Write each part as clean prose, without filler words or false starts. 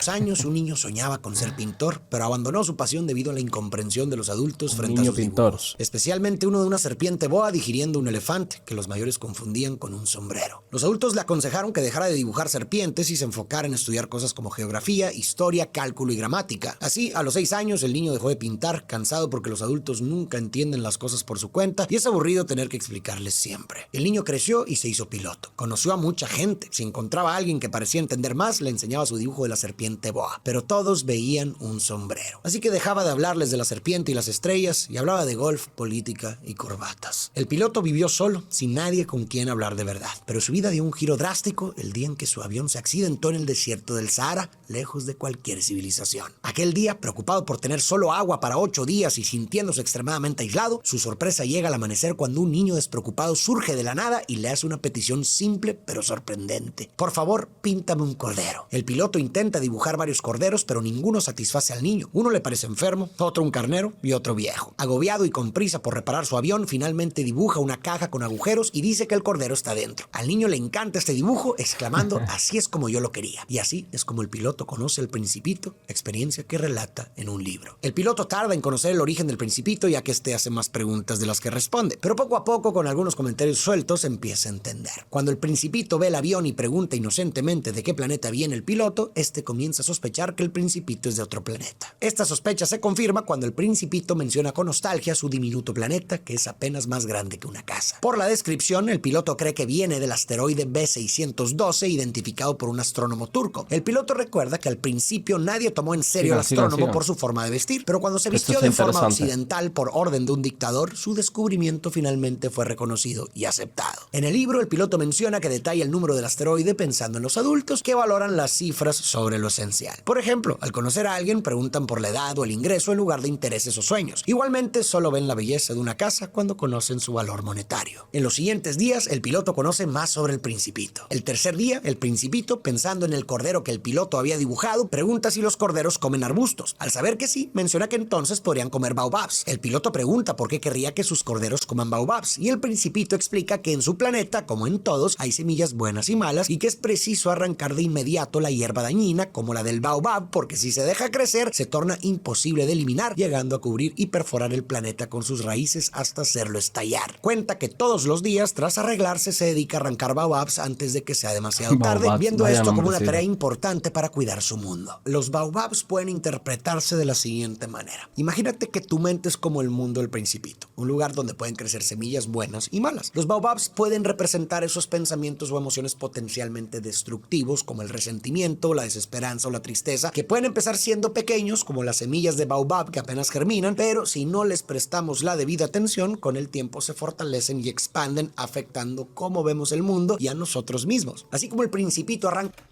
años, un niño soñaba con ser pintor, pero abandonó su pasión debido a la incomprensión de los adultos Un frente a niño sus pintor. dibujos. Especialmente uno de una serpiente boa digiriendo un elefante, que los mayores confundían con un sombrero. Los adultos le aconsejaron que dejara de dibujar serpientes y se enfocara en estudiar cosas como geografía, historia, cálculo y gramática. Así, a los 6 años, el niño dejó de pintar, cansado porque los adultos nunca entienden las cosas por su cuenta y es aburrido tener que explicarles siempre. El niño creció y se hizo piloto. Conoció a mucha gente. Si encontraba a alguien que parecía entender más, le enseñaba su dibujo de la serpiente boa. Pero todos veían un sombrero. Así que dejaba de hablarles de la serpiente y las estrellas y hablaba de golf, política y corbatas. El piloto vivió solo, sin nadie con quien hablar de verdad. Pero su vida dio un giro drástico el día en que su avión se accidentó en el desierto del Sahara, lejos de cualquier civilización. Aquel día, preocupado por tener solo agua para 8 días y sintiéndose extremadamente aislado, su sorpresa llega al amanecer cuando un niño despreocupado surge de la nada y le hace una petición simple pero sorprendente. Por favor, píntame un cordero. El piloto intenta dibujar varios corderos, pero ninguno satisface al niño. Uno le parece enfermo, otro un carnero y otro viejo. Agobiado y con prisa por reparar su avión, finalmente dibuja una caja con agujeros y dice que el cordero está dentro. Al niño le encanta este dibujo, exclamando, así es como yo lo quería. Y así es como el piloto conoce el Principito, experiencia que relata en un libro. El piloto tarda en conocer el origen del Principito, ya que este hace más preguntas de las que responde, pero poco a poco, con algunos comentarios sueltos, empieza a entender. Cuando el Principito ve el avión y pregunta inocentemente de qué planeta viene el piloto, este comienza a sospechar que el Principito es de otro planeta. Esta sospecha se confirma cuando el Principito menciona con nostalgia su diminuto planeta, que es apenas más grande que una casa. Por la descripción, el piloto cree que viene del asteroide B612, identificado por un astrónomo turco. El piloto recuerda que al principio nadie tomó en serio al astrónomo por su forma de vestir, pero cuando se vistió de forma occidental por orden de un dictador, su descubrimiento finalmente fue reconocido y aceptado. En el libro, el piloto menciona que detalla el número del asteroide pensando en los adultos que valoran las cifras sobre lo esencial. Por ejemplo, al conocer a alguien, preguntan por la edad o el ingreso en lugar de intereses o sueños. Igualmente, solo ven la belleza de una casa cuando conocen su valor monetario. En los siguientes días, el piloto conoce más sobre el Principito. El tercer día, el Principito, pensando en el cordero que el piloto había dibujado, pregunta si los corderos comen arbustos. Al saber que sí, menciona que entonces podrían comer baobabs. El piloto pregunta por qué querría que sus corderos coman baobabs, y el Principito explica que en su planeta, como en todos, hay semillas buenas y malas, y que es preciso arrancar de inmediato la hierba dañina, como la del baobab, porque si se deja crecer, se torna imposible de eliminar, llegando a cubrir y perforar el planeta con sus raíces hasta hacerlo estallar. Cuenta que todos los días, tras arreglarse, se dedica a arrancar baobabs antes de que sea demasiado tarde, viendo esto como una tarea importante para cuidar su mundo. Los baobabs pueden interpretarse de la siguiente manera. Imagínate que tu mente es como el mundo del Principito, un lugar donde pueden crecer semillas buenas y malas. Los baobabs pueden representar esos pensamientos o emociones potencialmente destructivos, como el resentimiento, la desesperanza o la tristeza, que pueden empezar siendo pequeños, como las semillas de baobab que apenas germinan, pero si no les prestamos la debida atención, con el tiempo se fortalecen y expanden, afectando cómo vemos el mundo y a nosotros mismos. Así como el Principito arranca.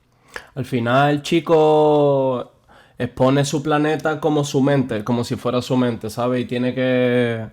Al final, el chico expone su planeta como su mente, como si fuera su mente, ¿sabes? Y tiene que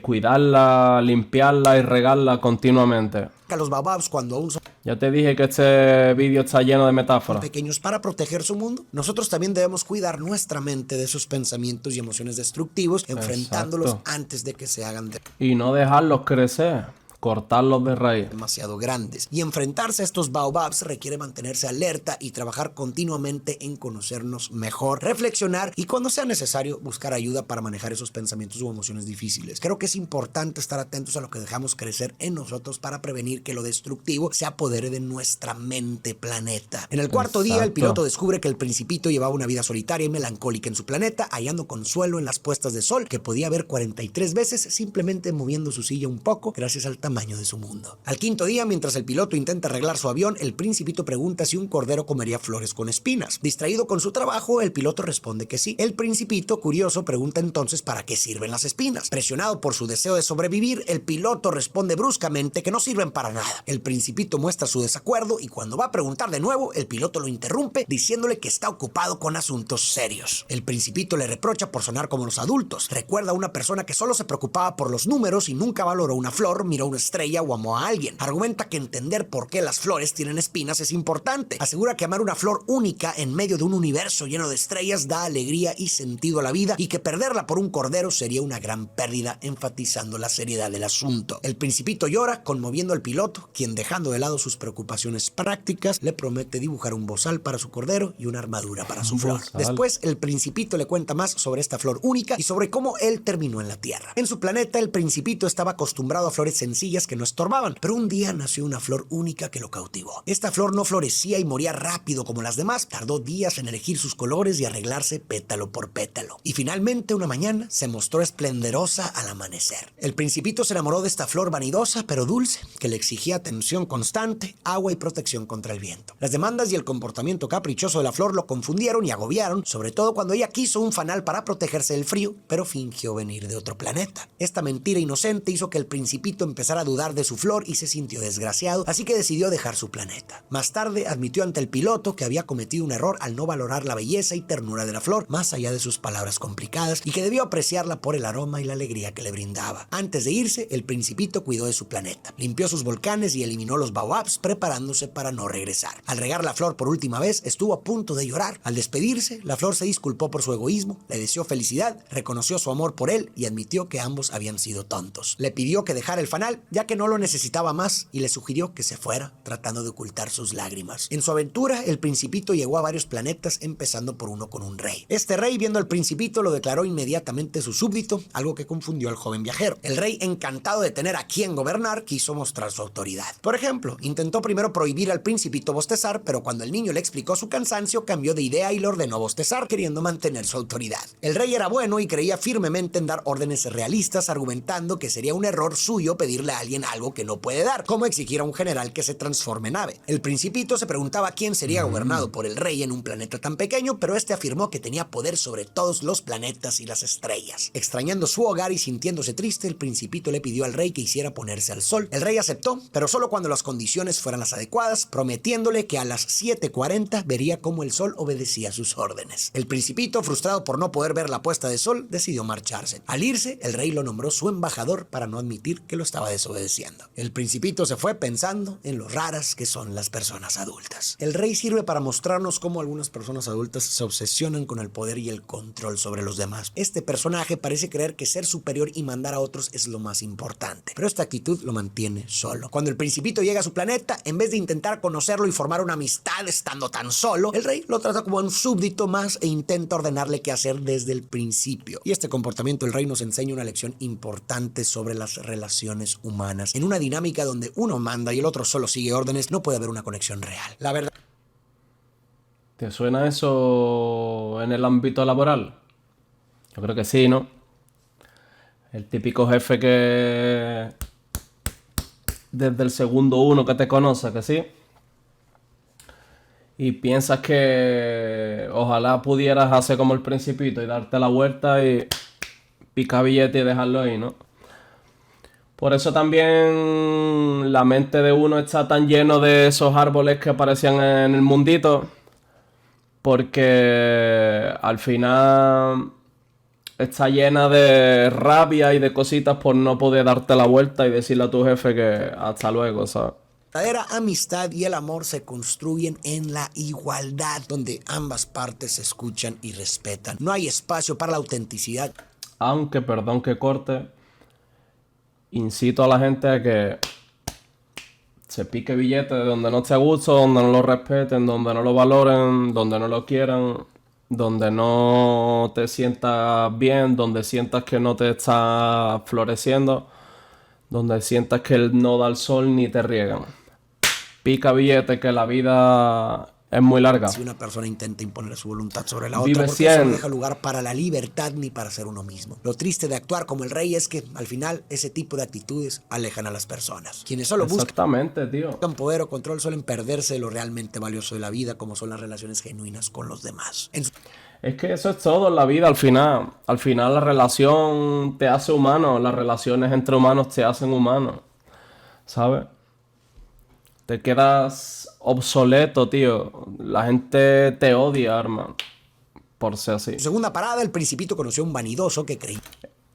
cuidarla, limpiarla y regarla continuamente. Los baobabs, cuando aún son Ya te dije que este vídeo está lleno de metáforas. pequeños, para proteger su mundo, nosotros también debemos cuidar nuestra mente de esos pensamientos y emociones destructivos, enfrentándolos antes de que se hagan Y no dejarlos crecer. Cortarlos de raíz. demasiado grandes. Y enfrentarse a estos baobabs requiere mantenerse alerta y trabajar continuamente en conocernos mejor, reflexionar y, cuando sea necesario, buscar ayuda para manejar esos pensamientos o emociones difíciles. Creo que es importante estar atentos a lo que dejamos crecer en nosotros para prevenir que lo destructivo se apodere de nuestra mente planeta. En el cuarto día, el piloto descubre que el Principito llevaba una vida solitaria y melancólica en su planeta, hallando consuelo en las puestas de sol que podía ver 43 veces simplemente moviendo su silla un poco gracias al tamaño de su mundo. Al quinto día, mientras el piloto intenta arreglar su avión, el Principito pregunta si un cordero comería flores con espinas. Distraído con su trabajo, el piloto responde que sí. El Principito, curioso, pregunta entonces para qué sirven las espinas. Presionado por su deseo de sobrevivir, el piloto responde bruscamente que no sirven para nada. El Principito muestra su desacuerdo y cuando va a preguntar de nuevo, el piloto lo interrumpe diciéndole que está ocupado con asuntos serios. El Principito le reprocha por sonar como los adultos. Recuerda a una persona que solo se preocupaba por los números y nunca valoró una flor, miró un una estrella o amó a alguien. Argumenta que entender por qué las flores tienen espinas es importante. Asegura que amar una flor única en medio de un universo lleno de estrellas da alegría y sentido a la vida y que perderla por un cordero sería una gran pérdida, enfatizando la seriedad del asunto. El Principito llora, conmoviendo al piloto, quien, dejando de lado sus preocupaciones prácticas, le promete dibujar un bozal para su cordero y una armadura para su flor. Después, el Principito le cuenta más sobre esta flor única y sobre cómo él terminó en la Tierra. En su planeta, el Principito estaba acostumbrado a flores sencillas que no estorbaban, pero un día nació una flor única que lo cautivó. Esta flor no florecía y moría rápido como las demás, tardó días en elegir sus colores y arreglarse pétalo por pétalo. Y finalmente, una mañana, se mostró esplendorosa al amanecer. El Principito se enamoró de esta flor vanidosa pero dulce, que le exigía atención constante, agua y protección contra el viento. Las demandas y el comportamiento caprichoso de la flor lo confundieron y agobiaron, sobre todo cuando ella quiso un fanal para protegerse del frío, pero fingió venir de otro planeta. Esta mentira inocente hizo que el Principito empezara a dudar de su flor y se sintió desgraciado, así que decidió dejar su planeta. Más tarde admitió ante el piloto que había cometido un error al no valorar la belleza y ternura de la flor, más allá de sus palabras complicadas, y que debió apreciarla por el aroma y la alegría que le brindaba. Antes de irse, el Principito cuidó de su planeta, limpió sus volcanes y eliminó los baobabs, preparándose para no regresar. Al regar la flor por última vez, estuvo a punto de llorar. Al despedirse, la flor se disculpó por su egoísmo, le deseó felicidad, reconoció su amor por él y admitió que ambos habían sido tontos. Le pidió que dejara el fanal, ya que no lo necesitaba más, y le sugirió que se fuera, tratando de ocultar sus lágrimas. En su aventura, el Principito llegó a varios planetas, empezando por uno con un rey. Este rey, viendo al Principito, lo declaró inmediatamente su súbdito, algo que confundió al joven viajero. El rey, encantado de tener a quien gobernar, quiso mostrar su autoridad. Por ejemplo, intentó primero prohibir al Principito bostezar, pero cuando el niño le explicó su cansancio, cambió de idea y le ordenó bostezar, queriendo mantener su autoridad. El rey era bueno y creía firmemente en dar órdenes realistas, argumentando que sería un error suyo pedirle a alguien algo que no puede dar, como exigir a un general que se transforme en ave. El Principito se preguntaba quién sería gobernado por el rey en un planeta tan pequeño, pero este afirmó que tenía poder sobre todos los planetas y las estrellas. Extrañando su hogar y sintiéndose triste, el Principito le pidió al rey que hiciera ponerse al sol. El rey aceptó, pero solo cuando las condiciones fueran las adecuadas, prometiéndole que a las 7:40 vería cómo el sol obedecía sus órdenes. El Principito, frustrado por no poder ver la puesta de sol, decidió marcharse. Al irse, el rey lo nombró su embajador para no admitir que lo estaba desobedeciendo. El Principito se fue pensando en lo raras que son las personas adultas. El rey sirve para mostrarnos cómo algunas personas adultas se obsesionan con el poder y el control sobre los demás. Este personaje parece creer que ser superior y mandar a otros es lo más importante, pero esta actitud lo mantiene solo. Cuando el Principito llega a su planeta, en vez de intentar conocerlo y formar una amistad estando tan solo, el rey lo trata como un súbdito más e intenta ordenarle qué hacer desde el principio. Y este comportamiento del rey nos enseña una lección importante sobre las relaciones humanas. En una dinámica donde uno manda y el otro solo sigue órdenes, no puede haber una conexión real. La verdad... ¿Te suena eso en el ámbito laboral? Yo creo que sí, ¿no? El típico jefe que desde el segundo uno que te conoce, que sí. Y piensas que ojalá pudieras hacer como el Principito y darte la vuelta y picar billete y dejarlo ahí, ¿no? Por eso también la mente de uno está tan lleno de esos árboles que aparecían en el mundito, porque al final está llena de rabia y de cositas por no poder darte la vuelta y decirle a tu jefe que hasta luego, ¿sabes? La verdadera amistad y el amor se construyen en la igualdad, donde ambas partes se escuchan y respetan. No hay espacio para la autenticidad. Aunque, perdón que corte, incito a la gente a que se pique billete de donde no esté a gusto, donde no lo respeten, donde no lo valoren, donde no lo quieran, donde no te sientas bien, donde sientas que no te está floreciendo, donde sientas que no da el sol ni te riegan. Pica billete, que la vida es muy larga. Si una persona intenta imponer su voluntad sobre la otra, Vive porque eso no 100. deja lugar para la libertad ni para ser uno mismo. Lo triste de actuar como el rey es que, al final, ese tipo de actitudes alejan a las personas. Quienes solo Exactamente, tío. buscan poder o control suelen perderse de lo realmente valioso de la vida, como son las relaciones genuinas con los demás. Es que eso es todo en la vida al final. Al final la relación te hace humano, las relaciones entre humanos te hacen humano, ¿sabes? Te quedas obsoleto, tío. La gente te odia, hermano, por ser así. En su segunda parada, el Principito conoció a un vanidoso que creía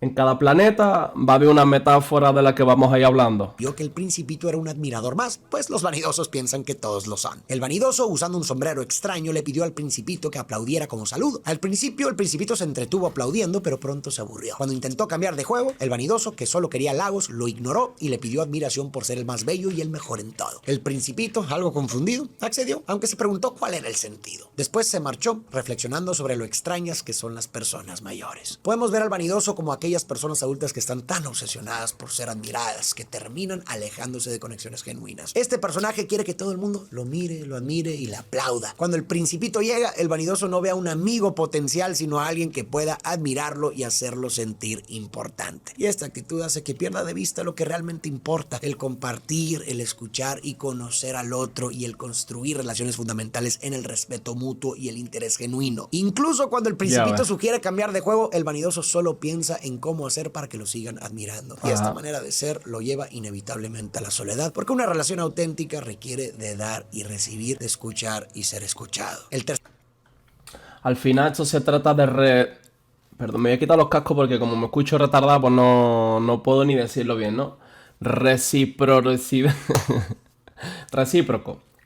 En cada planeta va a haber una metáfora de la que vamos a ir hablando. Vio que el principito era un admirador más, pues los vanidosos piensan que todos lo son. El vanidoso, usando un sombrero extraño, le pidió al principito que aplaudiera como saludo. Al principio, el principito se entretuvo aplaudiendo, pero pronto se aburrió. Cuando intentó cambiar de juego, el vanidoso, que solo quería halagos, lo ignoró y le pidió admiración por ser el más bello y el mejor en todo. El principito, algo confundido, accedió, aunque se preguntó cuál era el sentido. Después se marchó, reflexionando sobre lo extrañas que son las personas mayores. Podemos ver al vanidoso como aquellas personas adultas que están tan obsesionadas por ser admiradas que terminan alejándose de conexiones genuinas. Este personaje quiere que todo el mundo lo mire, lo admire y le aplauda. Cuando el principito llega, el vanidoso no ve a un amigo potencial, sino a alguien que pueda admirarlo y hacerlo sentir importante. Y esta actitud hace que pierda de vista lo que realmente importa: el compartir, el escuchar y conocer al otro, y el construir relaciones fundamentales en el respeto mutuo y el interés genuino. Incluso cuando el principito sugiere cambiar de juego, el vanidoso solo piensa en cómo hacer para que lo sigan admirando. Y esta manera de ser lo lleva inevitablemente a la soledad, porque una relación auténtica requiere de dar y recibir, de escuchar y ser escuchado. Al final esto se trata de Perdón, me voy a quitar los cascos porque como me escucho retardado, pues no puedo ni decirlo bien, ¿no? Recíproco.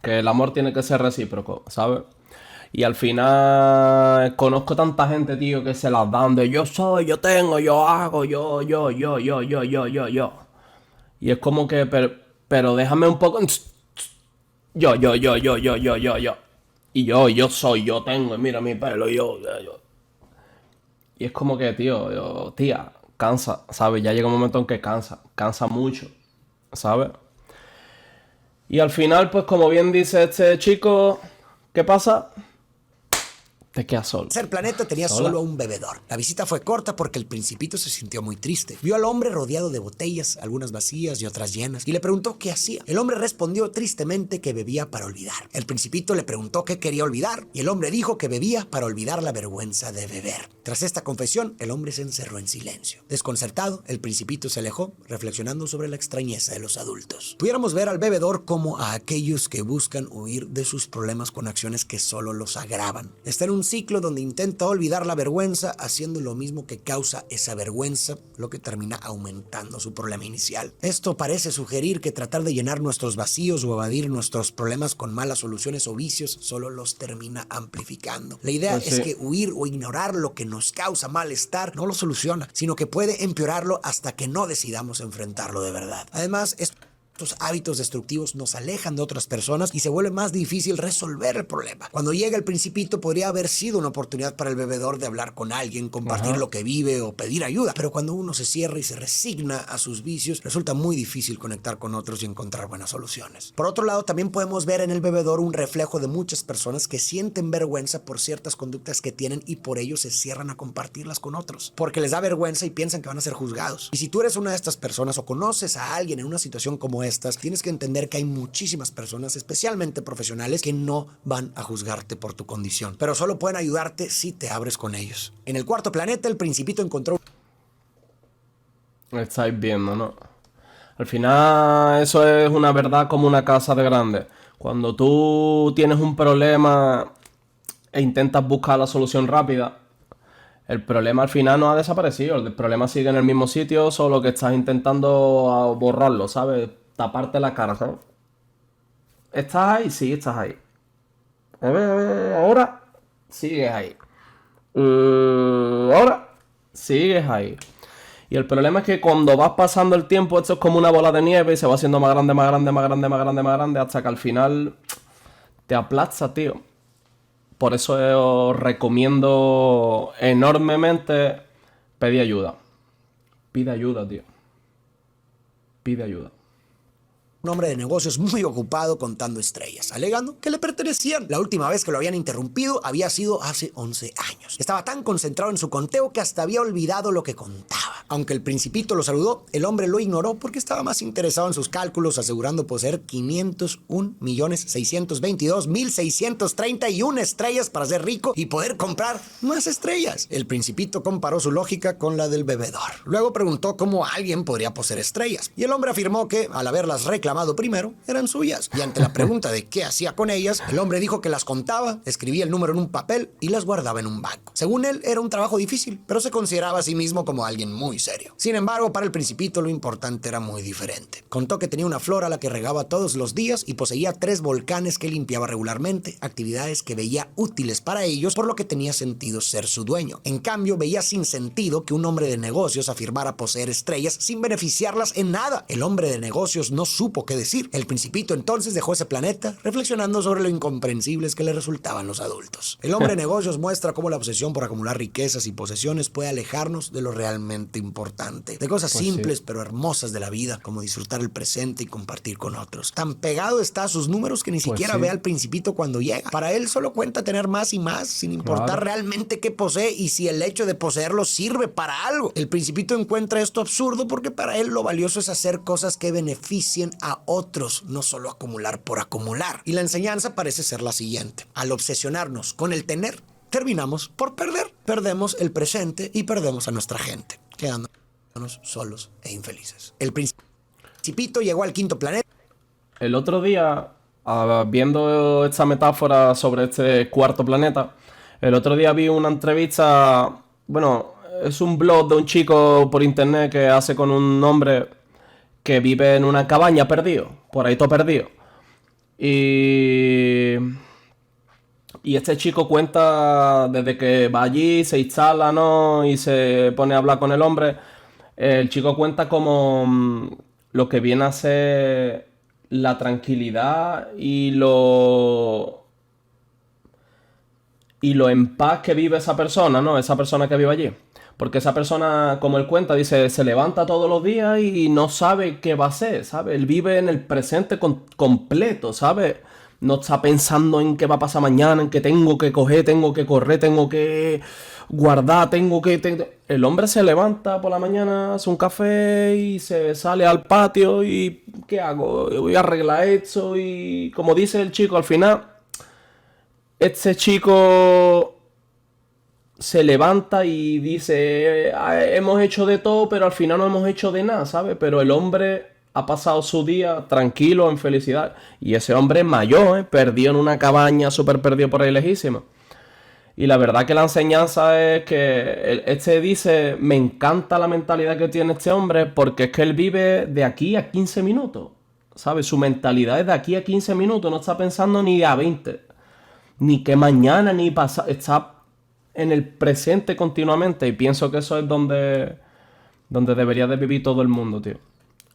Que el amor tiene que ser recíproco, ¿sabes? Y al final conozco tanta gente, tío, que se las dan de yo soy, yo tengo, yo hago, yo. Y es como que, pero déjame un poco. Yo. Y yo soy, yo tengo, y mira mi pelo, yo. Y es como que, tío, tía, cansa, ¿sabes? Ya llega un momento en que cansa mucho, ¿sabes? Y al final, pues como bien dice este chico, ¿qué pasa? Te quedas solo. El planeta tenía solo un bebedor. La visita fue corta porque el principito se sintió muy triste. Vio al hombre rodeado de botellas, algunas vacías y otras llenas, y le preguntó qué hacía. El hombre respondió tristemente que bebía para olvidar. El principito le preguntó qué quería olvidar, y el hombre dijo que bebía para olvidar la vergüenza de beber. Tras esta confesión, el hombre se encerró en silencio. Desconcertado, el principito se alejó, reflexionando sobre la extrañeza de los adultos. Pudiéramos ver al bebedor como a aquellos que buscan huir de sus problemas con acciones que solo los agravan. Está en un ciclo donde intenta olvidar la vergüenza haciendo lo mismo que causa esa vergüenza, lo que termina aumentando su problema inicial. Esto parece sugerir que tratar de llenar nuestros vacíos o evadir nuestros problemas con malas soluciones o vicios solo los termina amplificando. La idea es que huir o ignorar lo que nos causa malestar no lo soluciona, sino que puede empeorarlo hasta que no decidamos enfrentarlo de verdad. Además, estos hábitos destructivos nos alejan de otras personas y se vuelve más difícil resolver el problema. Cuando llega el principito, podría haber sido una oportunidad para el bebedor de hablar con alguien, compartir lo que vive o pedir ayuda. Pero cuando uno se cierra y se resigna a sus vicios, resulta muy difícil conectar con otros y encontrar buenas soluciones. Por otro lado, también podemos ver en el bebedor un reflejo de muchas personas que sienten vergüenza por ciertas conductas que tienen y por ello se cierran a compartirlas con otros, porque les da vergüenza y piensan que van a ser juzgados. Y si tú eres una de estas personas o conoces a alguien en una situación como estas, tienes que entender que hay muchísimas personas, especialmente profesionales, que no van a juzgarte por tu condición, pero solo pueden ayudarte si te abres con ellos. En el cuarto planeta, el principito encontró... Estáis viendo, ¿no? Al final eso es una verdad como una casa de grande. Cuando tú tienes un problema e intentas buscar la solución rápida, el problema al final no ha desaparecido. El problema sigue en el mismo sitio, solo que estás intentando borrarlo, ¿sabes? Taparte la cara, ¿sabes? ¿Estás ahí? Sí, estás ahí. A ver, ahora sigues ahí. Ahora sigues ahí. Y el problema es que cuando vas pasando el tiempo, esto es como una bola de nieve y se va haciendo más grande, más grande, más grande, más grande, más grande, hasta que al final te aplasta, tío. Por eso os recomiendo enormemente pedir ayuda. Pide ayuda, tío. Pide ayuda. Un hombre de negocios muy ocupado contando estrellas, alegando que le pertenecían. La última vez que lo habían interrumpido había sido hace 11 años. Estaba tan concentrado en su conteo que hasta había olvidado lo que contaba. Aunque el principito lo saludó, el hombre lo ignoró porque estaba más interesado en sus cálculos, asegurando poseer 501.622.631 estrellas para ser rico y poder comprar más estrellas. El principito comparó su lógica con la del bebedor. Luego preguntó cómo alguien podría poseer estrellas, y el hombre afirmó que, al haberlas reclamado primero, eran suyas. Y ante la pregunta de qué hacía con ellas, el hombre dijo que las contaba, escribía el número en un papel y las guardaba en un banco. Según él, era un trabajo difícil, pero se consideraba a sí mismo como alguien muy muy serio. Sin embargo, para el Principito lo importante era muy diferente. Contó que tenía una flor a la que regaba todos los días y poseía 3 volcanes que limpiaba regularmente, actividades que veía útiles para ellos, por lo que tenía sentido ser su dueño. En cambio, veía sin sentido que un hombre de negocios afirmara poseer estrellas sin beneficiarlas en nada. El hombre de negocios no supo qué decir. El Principito entonces dejó ese planeta reflexionando sobre lo incomprensibles que le resultaban los adultos. El hombre de negocios muestra cómo la obsesión por acumular riquezas y posesiones puede alejarnos de lo realmente importante, de cosas simples pero hermosas de la vida, como disfrutar el presente y compartir con otros. Tan pegado está a sus números que ni siquiera ve al Principito cuando llega. Para él solo cuenta tener más y más, sin importar realmente qué posee y si el hecho de poseerlo sirve para algo. El Principito encuentra esto absurdo porque para él lo valioso es hacer cosas que beneficien a otros, no solo acumular por acumular. Y la enseñanza parece ser la siguiente: al obsesionarnos con el tener, terminamos por perder. Perdemos el presente y perdemos a nuestra gente, quedándonos solos e infelices. El Principito llegó al 5.º planeta. El otro día, viendo esta metáfora sobre este 4.º planeta, el otro día vi una entrevista, bueno, es un blog de un chico por internet que hace con un hombre que vive en una cabaña perdido, por ahí todo perdido. Y este chico cuenta desde que va allí, se instala, ¿no? Y se pone a hablar con el hombre. El chico cuenta como lo que viene a ser la tranquilidad y lo en paz que vive esa persona, ¿no? Esa persona que vive allí. Porque esa persona, como él cuenta, dice, se levanta todos los días y no sabe qué va a hacer, ¿sabes? Él vive en el presente completo, ¿sabes? No está pensando en qué va a pasar mañana, en que tengo que coger, tengo que correr, tengo que guardar, El hombre se levanta por la mañana, hace un café y se sale al patio y ¿qué hago? Voy a arreglar esto y como dice el chico, al final, este chico se levanta y dice, hemos hecho de todo, pero al final no hemos hecho de nada, ¿sabes? Pero el hombre ha pasado su día tranquilo, en felicidad. Y ese hombre es mayor, perdido en una cabaña, súper perdido por ahí lejísimo. Y la verdad que la enseñanza es que este dice, me encanta la mentalidad que tiene este hombre porque es que él vive de aquí a 15 minutos, ¿sabes? Su mentalidad es de aquí a 15 minutos, no está pensando ni a 20, ni que mañana, ni pasado, está en el presente continuamente y pienso que eso es donde debería de vivir todo el mundo, tío.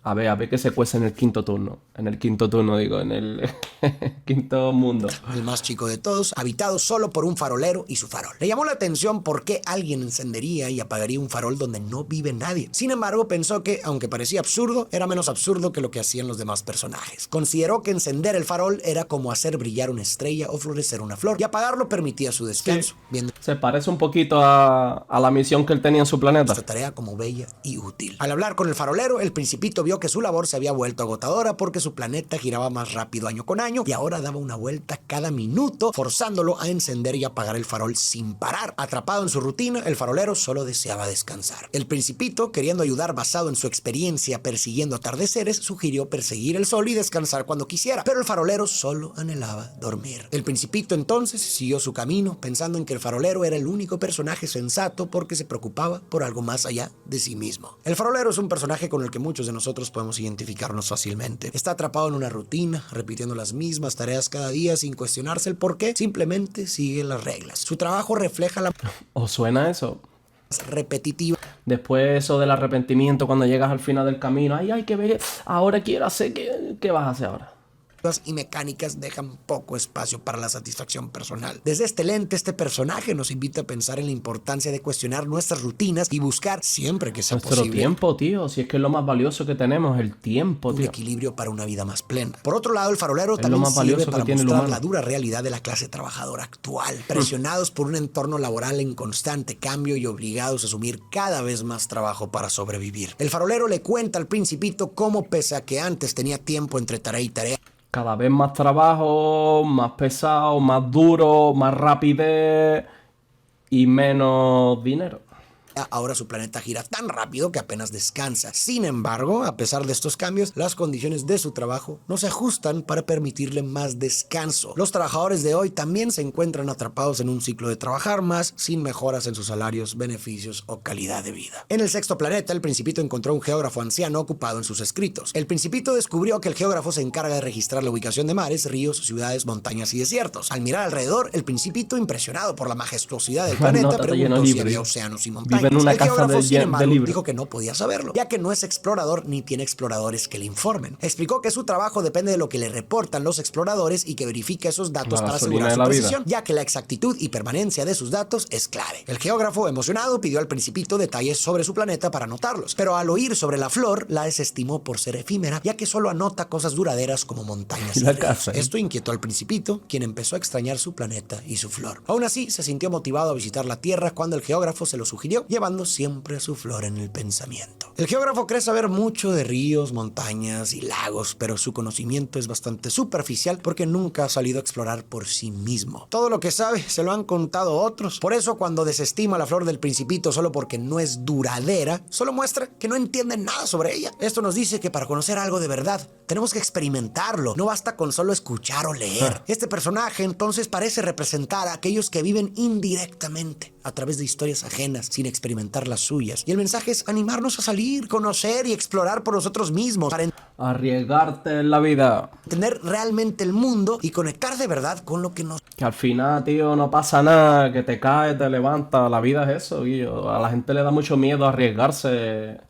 A ver qué se cuece en el 5.º turno. En el 5.º turno, digo, en el 5.º mundo. El más chico de todos, habitado solo por un farolero y su farol. Le llamó la atención por qué alguien encendería y apagaría un farol donde no vive nadie. Sin embargo, pensó que, aunque parecía absurdo, era menos absurdo que lo que hacían los demás personajes. Consideró que encender el farol era como hacer brillar una estrella o florecer una flor, y apagarlo permitía su descanso, viendo se parece un poquito a la misión que él tenía en su planeta. esta tarea como bella y útil. Al hablar con el farolero, el Principito vio que su labor se había vuelto agotadora porque su planeta giraba más rápido año con año y ahora daba una vuelta cada minuto, forzándolo a encender y apagar el farol sin parar. Atrapado en su rutina, el farolero solo deseaba descansar. El Principito, queriendo ayudar basado en su experiencia persiguiendo atardeceres, sugirió perseguir el sol y descansar cuando quisiera, pero el farolero solo anhelaba dormir. El Principito entonces siguió su camino, pensando en que el farolero era el único personaje sensato porque se preocupaba por algo más allá de sí mismo. El farolero es un personaje con el que muchos de nosotros podemos identificarnos fácilmente. Está atrapado en una rutina, repitiendo las mismas tareas cada día sin cuestionarse el por qué, simplemente sigue las reglas. Su trabajo refleja la ¿Os suena eso? repetitiva. Después eso del arrepentimiento cuando llegas al final del camino. Ay, hay que ver, ahora quiero hacer, ¿qué vas a hacer ahora? Y mecánicas dejan poco espacio para la satisfacción personal. Desde este lente, este personaje nos invita a pensar en la importancia de cuestionar nuestras rutinas y buscar, siempre que sea Nuestro posible, tiempo, tío. Si es que es lo más valioso que tenemos, el tiempo, un tío. equilibrio para una vida más plena. Por otro lado, el farolero Es lo también más valioso sirve que para tiene el mostrar humano. la dura realidad de la clase trabajadora actual, presionados por un entorno laboral en constante cambio y obligados a asumir cada vez más trabajo para sobrevivir. El farolero le cuenta al Principito cómo, pese a que antes tenía tiempo entre tarea y tarea, Cada vez más trabajo, más pesado, más duro, más rapidez y menos dinero. Ahora su planeta gira tan rápido que apenas descansa. Sin embargo, a pesar de estos cambios, las condiciones de su trabajo no se ajustan para permitirle más descanso. Los trabajadores de hoy también se encuentran atrapados en un ciclo de trabajar más sin mejoras en sus salarios, beneficios o calidad de vida. En el sexto planeta, el Principito encontró un geógrafo anciano ocupado en sus escritos. El Principito descubrió que el geógrafo se encarga de registrar la ubicación de mares, ríos, ciudades, montañas y desiertos. Al mirar alrededor, el Principito, impresionado por la majestuosidad del planeta, preguntó si había océanos y montañas. Vive en una el casa geógrafo, sin embargo, libros. dijo que no podía saberlo, ya que no es explorador ni tiene exploradores que le informen. Explicó que su trabajo depende de lo que le reportan los exploradores y que verifique esos datos para asegurar su precisión, ya que la exactitud y permanencia de sus datos es clave. El geógrafo, emocionado, pidió al Principito detalles sobre su planeta para anotarlos, pero al oír sobre la flor, la desestimó por ser efímera, ya que solo anota cosas duraderas como montañas y ríos. Esto inquietó al Principito, quien empezó a extrañar su planeta y su flor. Aún así, se sintió motivado a visitar la Tierra cuando el geógrafo se lo sugirió, llevando siempre su flor en el pensamiento. El geógrafo cree saber mucho de ríos, montañas y lagos, pero su conocimiento es bastante superficial porque nunca ha salido a explorar por sí mismo. Todo lo que sabe se lo han contado otros. Por eso, cuando desestima la flor del Principito solo porque no es duradera, solo muestra que no entiende nada sobre ella. Esto nos dice que para conocer algo de verdad, tenemos que experimentarlo. No basta con solo escuchar o leer. Este personaje entonces parece representar a aquellos que viven indirectamente a través de historias ajenas sin experimentar las suyas. Y el mensaje es animarnos a salir, conocer y explorar por nosotros mismos para arriesgarte en la vida, entender realmente el mundo y conectar de verdad con lo que nos... Que al final, tío, no pasa nada, que te caes, te levantas. La vida es eso, tío. A la gente le da mucho miedo arriesgarse.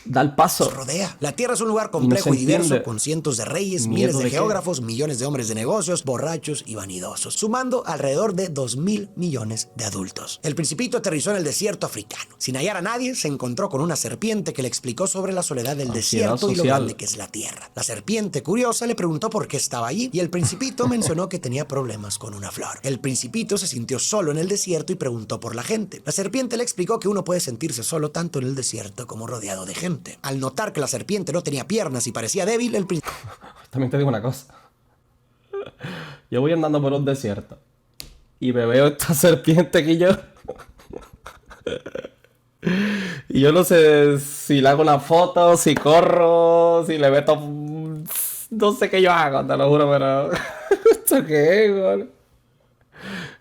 Da el paso. Rodea. La Tierra es un lugar complejo y diverso, con cientos de reyes, miles de geógrafos, millones de hombres de negocios, borrachos y vanidosos, sumando alrededor de 2.000 millones de adultos. El Principito aterrizó en el desierto africano. Sin hallar a nadie, se encontró con una serpiente que le explicó sobre la soledad del desierto y lo grande que es la Tierra. La serpiente, curiosa, le preguntó por qué estaba allí y el Principito mencionó que tenía problemas con una flor. El Principito se sintió solo en el desierto y preguntó por la gente. La serpiente le explicó que uno puede sentirse solo tanto en el desierto como rodeado de gente. Al notar que la serpiente no tenía piernas y parecía débil, el Principito... También te digo una cosa. Yo voy andando por un desierto y me veo esta serpiente que yo... Y yo no sé si le hago una foto, si corro, si le meto... No sé qué yo hago, te lo juro, pero... ¿Esto qué es, güey?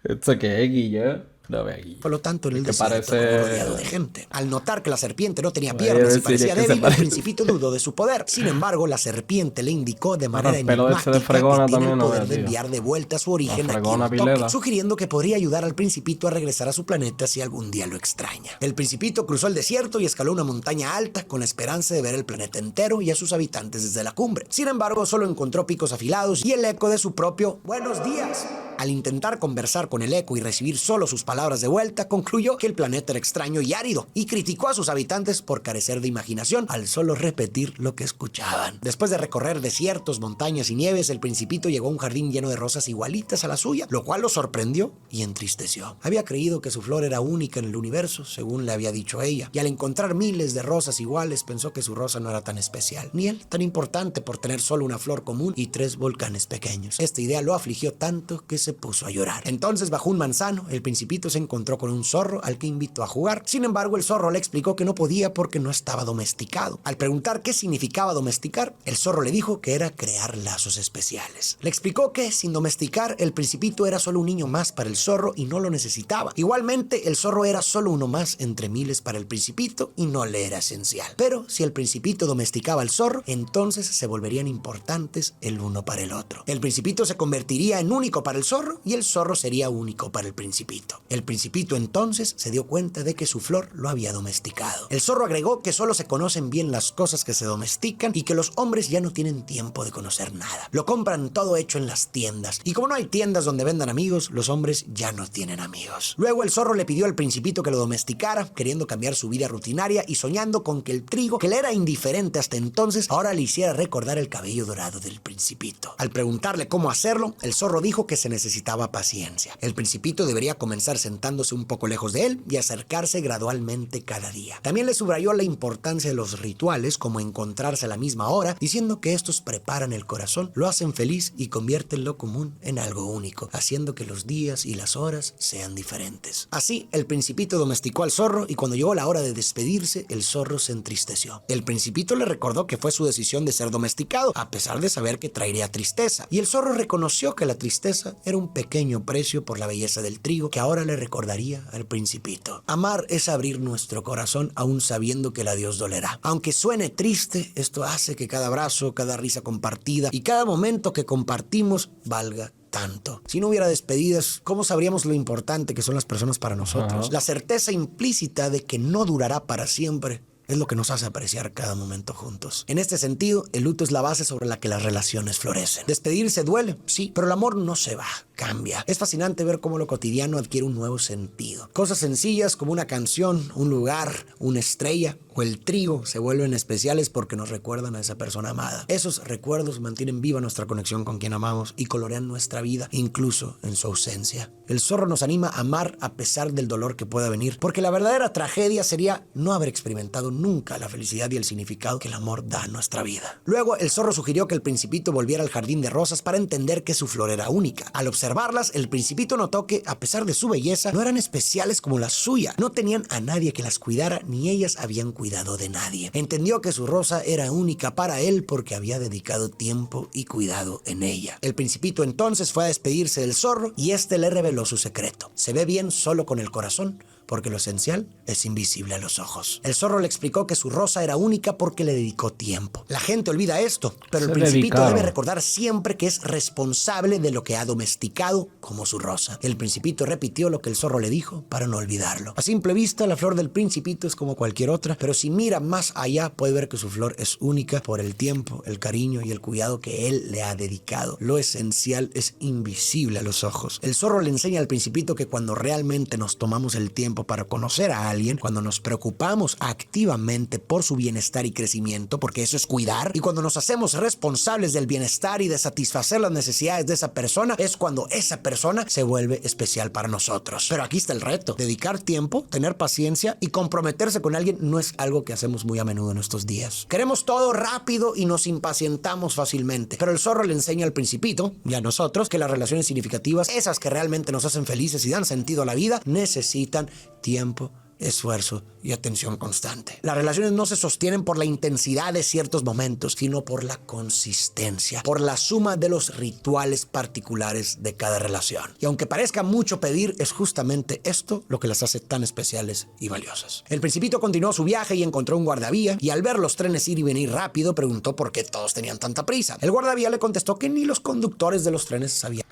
¿Esto qué es, Guillo? No, por lo tanto, en el desierto parece... rodeado de gente. Al notar que la serpiente no tenía piernas y parecía débil, el Principito dudó de su poder. Sin embargo, la serpiente le indicó de manera enigmática que tiene el poder de enviar de vuelta a su origen a quien toque, sugiriendo que podría ayudar al Principito a regresar a su planeta si algún día lo extraña. El Principito cruzó el desierto y escaló una montaña alta con la esperanza de ver el planeta entero y a sus habitantes desde la cumbre. Sin embargo, solo encontró picos afilados y el eco de su propio "buenos días". Al intentar conversar con el eco y recibir solo sus palabras de vuelta, concluyó que el planeta era extraño y árido, y criticó a sus habitantes por carecer de imaginación al solo repetir lo que escuchaban. Después de recorrer desiertos, montañas y nieves, el Principito llegó a un jardín lleno de rosas igualitas a la suya, lo cual lo sorprendió y entristeció. Había creído que su flor era única en el universo, según le había dicho ella, y al encontrar miles de rosas iguales, pensó que su rosa no era tan especial, ni él tan importante por tener solo una flor común y 3 volcanes pequeños. Esta idea lo afligió tanto que se puso a llorar. Entonces, bajo un manzano, el Principito se encontró con un zorro al que invitó a jugar. Sin embargo, el zorro le explicó que no podía porque no estaba domesticado. Al preguntar qué significaba domesticar, el zorro le dijo que era crear lazos especiales. Le explicó que, sin domesticar, el Principito era solo un niño más para el zorro y no lo necesitaba. Igualmente, el zorro era solo uno más entre miles para el Principito y no le era esencial. Pero si el Principito domesticaba al zorro, entonces se volverían importantes el uno para el otro. El Principito se convertiría en único para el zorro y el zorro sería único para el Principito. El Principito entonces se dio cuenta de que su flor lo había domesticado. El zorro agregó que solo se conocen bien las cosas que se domestican y que los hombres ya no tienen tiempo de conocer nada. Lo compran todo hecho en las tiendas y como no hay tiendas donde vendan amigos, los hombres ya no tienen amigos. Luego el zorro le pidió al Principito que lo domesticara, queriendo cambiar su vida rutinaria y soñando con que el trigo, que le era indiferente hasta entonces, ahora le hiciera recordar el cabello dorado del Principito. Al preguntarle cómo hacerlo, el zorro dijo que se necesitaba paciencia. El Principito debería comenzar sentándose un poco lejos de él y acercarse gradualmente cada día. También le subrayó la importancia de los rituales, como encontrarse a la misma hora, diciendo que estos preparan el corazón, lo hacen feliz y convierten lo común en algo único, haciendo que los días y las horas sean diferentes. Así, el Principito domesticó al zorro y cuando llegó la hora de despedirse, el zorro se entristeció. El Principito le recordó que fue su decisión de ser domesticado, a pesar de saber que traería tristeza, y el zorro reconoció que la tristeza era un pequeño precio por la belleza del trigo que ahora le recordaría al Principito. Amar es abrir nuestro corazón aún sabiendo que el adiós dolerá. Aunque suene triste, esto hace que cada abrazo, cada risa compartida y cada momento que compartimos valga tanto. Si no hubiera despedidas, ¿cómo sabríamos lo importante que son las personas para nosotros? La certeza implícita de que no durará para siempre es lo que nos hace apreciar cada momento juntos. En este sentido, el luto es la base sobre la que las relaciones florecen. Despedirse duele, sí, pero el amor no se va, cambia. Es fascinante ver cómo lo cotidiano adquiere un nuevo sentido. Cosas sencillas como una canción, un lugar, una estrella o el trigo se vuelven especiales porque nos recuerdan a esa persona amada. Esos recuerdos mantienen viva nuestra conexión con quien amamos y colorean nuestra vida, incluso en su ausencia. El zorro nos anima a amar a pesar del dolor que pueda venir, porque la verdadera tragedia sería no haber experimentado nunca la felicidad y el significado que el amor da a nuestra vida. Luego, el zorro sugirió que el Principito volviera al jardín de rosas para entender que su flor era única. Al observarlas, el Principito notó que, a pesar de su belleza, no eran especiales como la suya. No tenían a nadie que las cuidara, ni ellas habían cuidado de nadie. Entendió que su rosa era única para él porque había dedicado tiempo y cuidado en ella. El Principito entonces fue a despedirse del zorro y este le reveló su secreto. Se ve bien solo con el corazón, porque lo esencial es invisible a los ojos. El zorro le explicó que su rosa era única porque le dedicó tiempo. La gente olvida esto, pero el Principito debe recordar siempre que es responsable de lo que ha domesticado como su rosa. El Principito repitió lo que el zorro le dijo para no olvidarlo. A simple vista, la flor del Principito es como cualquier otra, pero si mira más allá puede ver que su flor es única por el tiempo, el cariño y el cuidado que él le ha dedicado. Lo esencial es invisible a los ojos. El zorro le enseña al Principito que cuando realmente nos tomamos el tiempo para conocer a alguien, cuando nos preocupamos activamente por su bienestar y crecimiento, porque eso es cuidar, y cuando nos hacemos responsables del bienestar y de satisfacer las necesidades de esa persona, es cuando esa persona se vuelve especial para nosotros. Pero aquí está el reto: dedicar tiempo, tener paciencia y comprometerse con alguien no es algo que hacemos muy a menudo en estos días. Queremos todo rápido y nos impacientamos fácilmente, pero el zorro le enseña al Principito y a nosotros que las relaciones significativas, esas que realmente nos hacen felices y dan sentido a la vida, necesitan tiempo, esfuerzo y atención constante. Las relaciones no se sostienen por la intensidad de ciertos momentos, sino por la consistencia, por la suma de los rituales particulares de cada relación. Y aunque parezca mucho pedir, es justamente esto lo que las hace tan especiales y valiosas. El Principito continuó su viaje y encontró un guardavía, y al ver los trenes ir y venir rápido, preguntó por qué todos tenían tanta prisa. El guardavía le contestó que ni los conductores de los trenes sabían.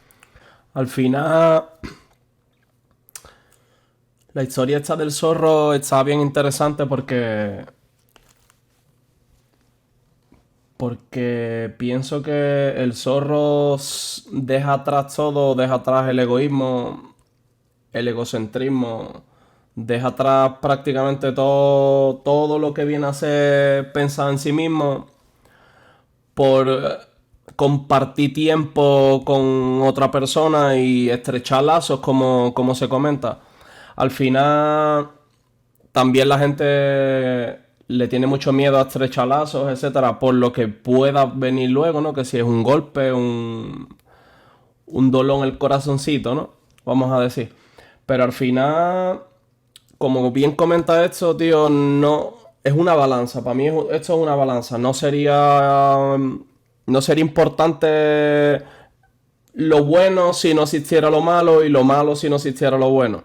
Al final, la historia esta del zorro está bien interesante porque pienso que el zorro deja atrás todo, deja atrás el egoísmo, el egocentrismo, deja atrás prácticamente todo lo que viene a ser pensar en sí mismo por compartir tiempo con otra persona y estrechar lazos, como se comenta. Al final, también la gente le tiene mucho miedo a estrechar lazos, etcétera, por lo que pueda venir luego, ¿no? Que si es un golpe, un dolor en el corazoncito, ¿no? Vamos a decir. Pero al final, como bien comenta esto, tío, no es una balanza. Para mí esto es una balanza. No sería importante lo bueno si no existiera lo malo y lo malo si no existiera lo bueno.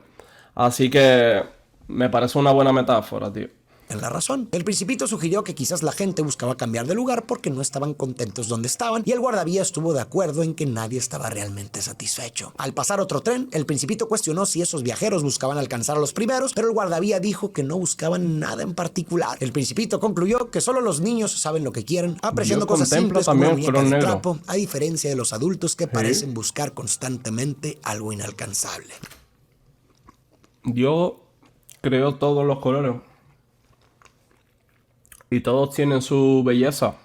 Así que me parece una buena metáfora, tío. En la razón. El Principito sugirió que quizás la gente buscaba cambiar de lugar porque no estaban contentos donde estaban, y el guardavía estuvo de acuerdo en que nadie estaba realmente satisfecho. Al pasar otro tren, el Principito cuestionó si esos viajeros buscaban alcanzar a los primeros, pero el guardavía dijo que no buscaban nada en particular. El Principito concluyó que solo los niños saben lo que quieren, apreciando cosas simples como una muñeca de trapo, a diferencia de los adultos que parecen buscar constantemente algo inalcanzable. Yo creo todos los colores. Y todos tienen su belleza.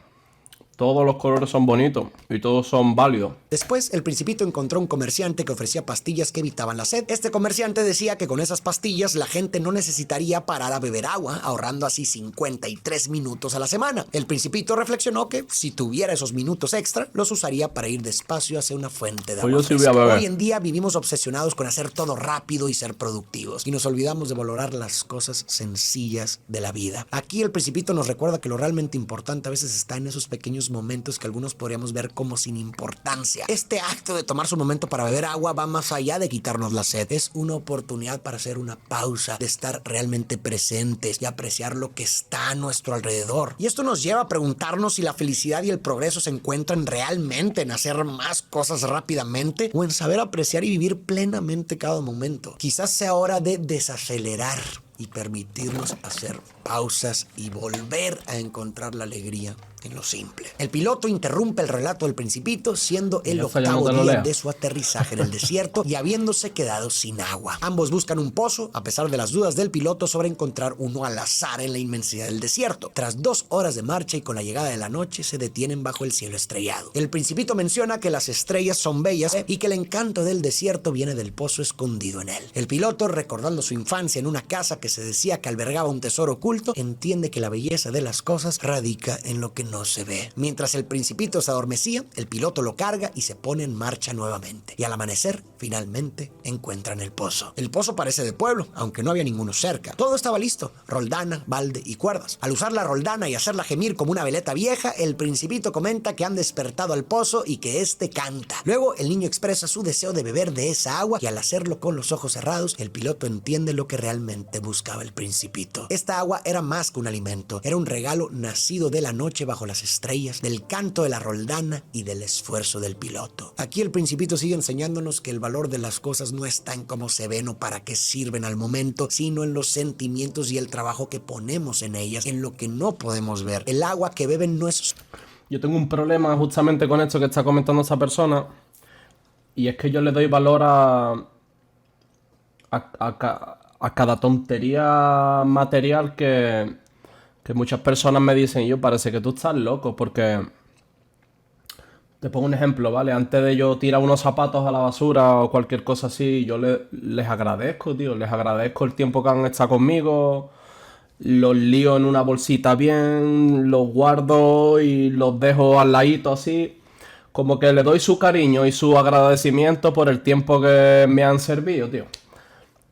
Todos los colores son bonitos y todos son válidos. Después, el Principito encontró un comerciante que ofrecía pastillas que evitaban la sed. Este comerciante decía que con esas pastillas la gente no necesitaría parar a beber agua, ahorrando así 53 minutos a la semana. El Principito reflexionó que si tuviera esos minutos extra, los usaría para ir despacio hacia una fuente de agua Pues yo sí voy a fresca. beber. Hoy en día vivimos obsesionados con hacer todo rápido y ser productivos, y nos olvidamos de valorar las cosas sencillas de la vida. Aquí el Principito nos recuerda que lo realmente importante a veces está en esos pequeños momentos que algunos podríamos ver como sin importancia. Este acto de tomarse un momento para beber agua va más allá de quitarnos la sed. Es una oportunidad para hacer una pausa, de estar realmente presentes y apreciar lo que está a nuestro alrededor. Y esto nos lleva a preguntarnos si la felicidad y el progreso se encuentran realmente en hacer más cosas rápidamente o en saber apreciar y vivir plenamente cada momento. Quizás sea hora de desacelerar y permitirnos hacer pausas y volver a encontrar la alegría en lo simple. El piloto interrumpe el relato del Principito, siendo el octavo día de su aterrizaje en el desierto y habiéndose quedado sin agua. Ambos buscan un pozo, a pesar de las dudas del piloto sobre encontrar uno al azar en la inmensidad del desierto. Tras 2 horas de marcha y con la llegada de la noche, se detienen bajo el cielo estrellado. El Principito menciona que las estrellas son bellas y que el encanto del desierto viene del pozo escondido en él. El piloto, recordando su infancia en una casa que se decía que albergaba un tesoro oculto, entiende que la belleza de las cosas radica en lo que no se ve. Mientras el Principito se adormecía, el piloto lo carga y se pone en marcha nuevamente. Y al amanecer, finalmente encuentran el pozo. El pozo parece de pueblo, aunque no había ninguno cerca. Todo estaba listo: roldana, balde y cuerdas. Al usar la roldana y hacerla gemir como una veleta vieja, el Principito comenta que han despertado al pozo y que éste canta. Luego, el niño expresa su deseo de beber de esa agua y al hacerlo con los ojos cerrados, el piloto entiende lo que realmente buscaba el Principito. Esta agua era más que un alimento, era un regalo nacido de la noche bajo las estrellas, del canto de la roldana y del esfuerzo del piloto. Aquí el Principito sigue enseñándonos que el valor de las cosas no está en cómo se ven o para qué sirven al momento, sino en los sentimientos y el trabajo que ponemos en ellas, en lo que no podemos ver. El agua que beben no es... Yo tengo un problema justamente con esto que está comentando esa persona, y es que yo le doy valor a cada tontería material que muchas personas me dicen. Yo, parece que tú estás loco, porque te pongo un ejemplo, ¿vale? Antes de yo tirar unos zapatos a la basura o cualquier cosa así, yo les agradezco, tío. Les agradezco el tiempo que han estado conmigo. Los lío en una bolsita bien, los guardo y los dejo al ladito así. Como que le doy su cariño y su agradecimiento por el tiempo que me han servido, tío.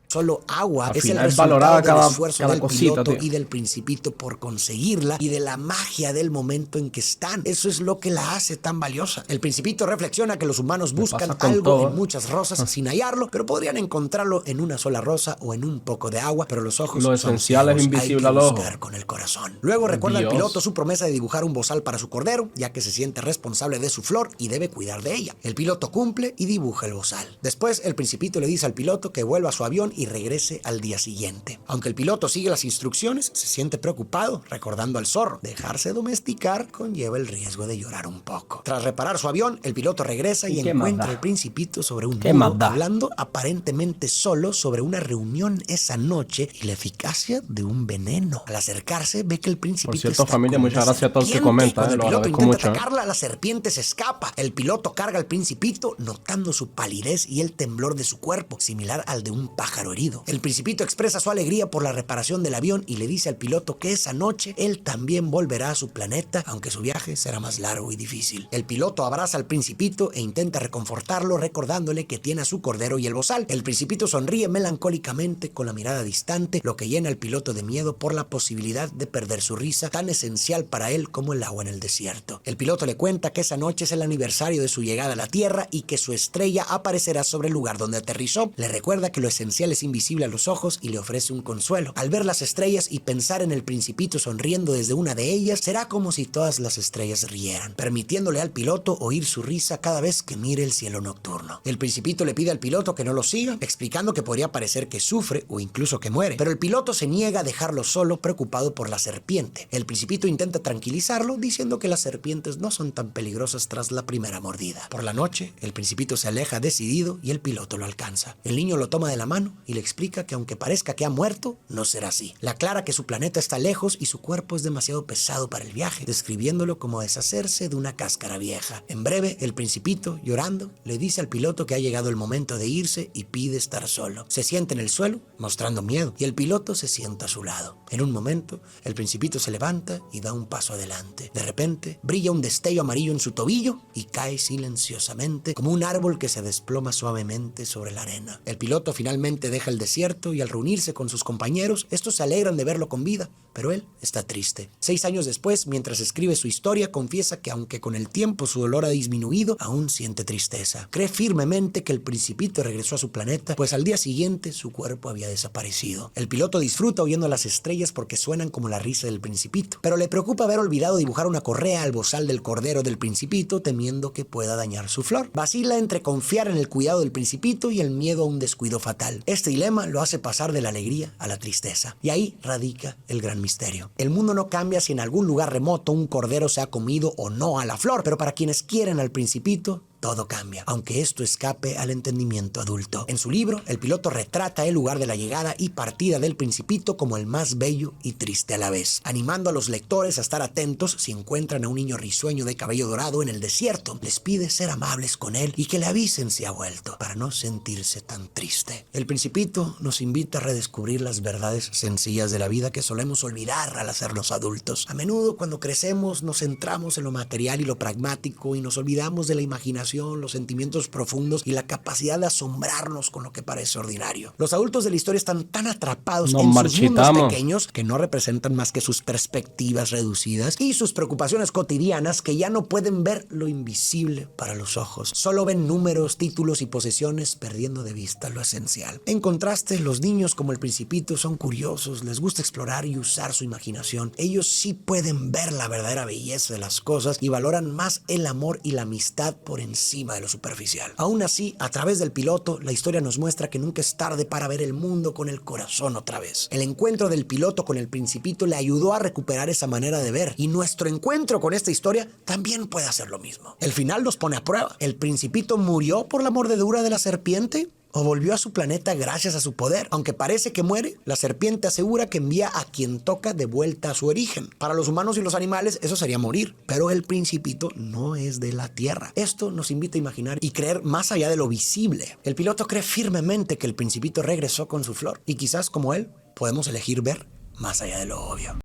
Solo agua Al es el final resultado del cada esfuerzo del cosita, piloto tío. y del Principito por conseguirla y de la magia del momento en que están. Eso es lo que la hace tan valiosa. El Principito reflexiona que los humanos buscan pasa con algo todo, en muchas rosas sin hallarlo, pero podrían encontrarlo en una sola rosa o en un poco de agua, pero los ojos Lo son esencial es ciegos, invisible hay que al ojo. buscar con el corazón. Luego recuerda al Dios. piloto su promesa de dibujar un bozal para su cordero, ya que se siente responsable de su flor y debe cuidar de ella. El piloto cumple y dibuja el bozal. Después, el Principito le dice al piloto que vuelva a su avión y regrese al día siguiente. Aunque el piloto sigue las instrucciones, se siente preocupado, recordando al zorro. Dejarse domesticar conlleva el riesgo de llorar un poco. Tras reparar su avión, el piloto regresa y encuentra al Principito sobre un muro, hablando aparentemente solo sobre una reunión esa noche y la eficacia de un veneno. Al acercarse, ve que el Principito Por cierto, está familia, con muchas una gracias a todos que serpiente. comentan, Cuando el lo piloto agradezco intenta mucho. atacarla, la serpiente se escapa. El piloto carga al Principito, notando su palidez y el temblor de su cuerpo, similar al de un pájaro herido. El Principito expresa su alegría por la reparación del avión y le dice al piloto que esa noche él también volverá a su planeta, aunque su viaje será más largo y difícil. El piloto abraza al Principito e intenta reconfortarlo, recordándole que tiene a su cordero y el bozal. El Principito sonríe melancólicamente con la mirada distante, lo que llena al piloto de miedo por la posibilidad de perder su risa, tan esencial para él como el agua en el desierto. El piloto le cuenta que esa noche es el aniversario de su llegada a la Tierra y que su estrella aparecerá sobre el lugar donde aterrizó. Le recuerda que lo esencial es invisible a los ojos y le ofrece un consuelo. Al ver las estrellas y pensar en el Principito sonriendo desde una de ellas, será como si todas las estrellas rieran, permitiéndole al piloto oír su risa cada vez que mire el cielo nocturno. El Principito le pide al piloto que no lo siga, explicando que podría parecer que sufre o incluso que muere, pero el piloto se niega a dejarlo solo, preocupado por la serpiente. El Principito intenta tranquilizarlo, diciendo que las serpientes no son tan peligrosas tras la primera mordida. Por la noche, el Principito se aleja decidido y el piloto lo alcanza. El niño lo toma de la mano y le explica que aunque parezca que ha muerto, no será así. Le aclara que su planeta está lejos y su cuerpo es demasiado pesado para el viaje, describiéndolo como deshacerse de una cáscara vieja. En breve, el Principito, llorando, le dice al piloto que ha llegado el momento de irse y pide estar solo. Se sienta en el suelo, mostrando miedo, y el piloto se sienta a su lado. En un momento, el Principito se levanta y da un paso adelante. De repente, brilla un destello amarillo en su tobillo y cae silenciosamente como un árbol que se desploma suavemente sobre la arena. El piloto finalmente deja el desierto y al reunirse con sus compañeros, estos se alegran de verlo con vida, pero él está triste. 6 años después, mientras escribe su historia, confiesa que aunque con el tiempo su dolor ha disminuido, aún siente tristeza. Cree firmemente que el Principito regresó a su planeta, pues al día siguiente su cuerpo había desaparecido. El piloto disfruta oyendo las estrellas porque suenan como la risa del Principito, pero le preocupa haber olvidado dibujar una correa al bozal del cordero del Principito, temiendo que pueda dañar su flor. Vacila entre confiar en el cuidado del Principito y el miedo a un descuido fatal. Este dilema lo hace pasar de la alegría a la tristeza, y ahí radica el gran misterio. El mundo no cambia si en algún lugar remoto un cordero se ha comido o no a la flor, pero para quienes quieren al Principito, todo cambia, aunque esto escape al entendimiento adulto. En su libro, el piloto retrata el lugar de la llegada y partida del Principito como el más bello y triste a la vez, animando a los lectores a estar atentos si encuentran a un niño risueño de cabello dorado en el desierto. Les pide ser amables con él y que le avisen si ha vuelto, para no sentirse tan triste. El Principito nos invita a redescubrir las verdades sencillas de la vida que solemos olvidar al hacernos adultos. A menudo, cuando crecemos, nos centramos en lo material y lo pragmático y nos olvidamos de la imaginación, los sentimientos profundos y la capacidad de asombrarnos con lo que parece ordinario. Los adultos de la historia están tan atrapados en sus mundos pequeños que no representan más que sus perspectivas reducidas y sus preocupaciones cotidianas, que ya no pueden ver lo invisible para los ojos. Solo ven números, títulos y posesiones, perdiendo de vista lo esencial. En contraste, los niños como el Principito son curiosos, les gusta explorar y usar su imaginación. Ellos sí pueden ver la verdadera belleza de las cosas y valoran más el amor y la amistad por encima de lo superficial. Aún así, a través del piloto, la historia nos muestra que nunca es tarde para ver el mundo con el corazón otra vez. El encuentro del piloto con el Principito le ayudó a recuperar esa manera de ver, y nuestro encuentro con esta historia también puede hacer lo mismo. El final nos pone a prueba. ¿El Principito murió por la mordedura de la serpiente? ¿O volvió a su planeta gracias a su poder? Aunque parece que muere, la serpiente asegura que envía a quien toca de vuelta a su origen. Para los humanos y los animales eso sería morir, pero el Principito no es de la Tierra. Esto nos invita a imaginar y creer más allá de lo visible. El piloto cree firmemente que el Principito regresó con su flor, y quizás como él, podemos elegir ver más allá de lo obvio.